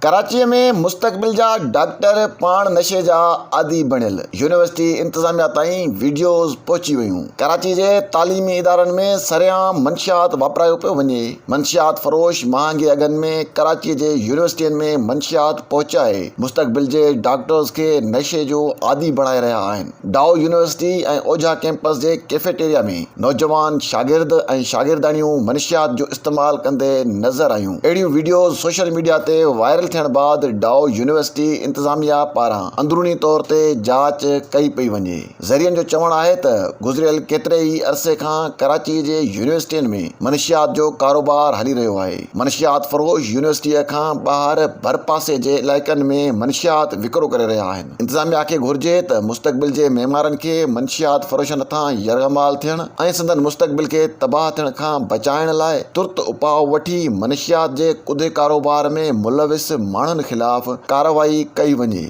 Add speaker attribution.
Speaker 1: कराची में मुस्तक़बिल जा डॉक्टर पाण नशे जा आदि बणियल। यूनिवर्सिटी इंतजामिया ताईं वीडियोज़ पहुची वयूं। कराची जे तालीमी इदारनि में सरेआम मंशियात वापरायो पियो वञे। मंशियात फरोश महांगे अघनि में कराची जे यूनिवर्सिटियुनि में मंशियात पहुचाए मुस्तक़बिल जे डॉक्टर्स खे नशे जो आदि बणाए रहिया आहिनि। डाउ यूनिवर्सिटी ऐं ओझा कैंपस जे कैफेटेरिया में नौजवान शागिर्द ऐं शागिर्दाणियूं मंशियात जो इस्तेमाल कंदे नज़र आयूं। अहिड़ियूं वीडियोज़ सोशल मीडिया ते वायरल थियण बाद डाउ यूनिवर्सिटी इंतजामिया पारां अंदरूनी तौर ते जांच कई पई वञे। ज़रियनि जो चवणु आहे त गुज़िरियल केतिरे ई अरसे खां कराची जे यूनिवर्सिटियुनि में मनशियात जो कारोबार हली रहियो आहे। मनशियात फरोश यूनिवर्सिटीअ खां ॿाहिरि भरपासे जे इलाइक़नि में मनशियात विकिरो करे रहिया आहिनि। इंतजामिया खे घुर्जे त मुस्तक़बिल जे मेमारनि खे मनशियात फरोशनि हथां यरगमाल थियण ऐं संदनि मुस्तक़बिल खे तबाह थियण खां बचाइण लाइ तुर्त उपाउ वठी मनशियात जे कुदे कारोबार में मुलविस माण्हुनि ख़िलाफ़ कार्रवाई कई वञे।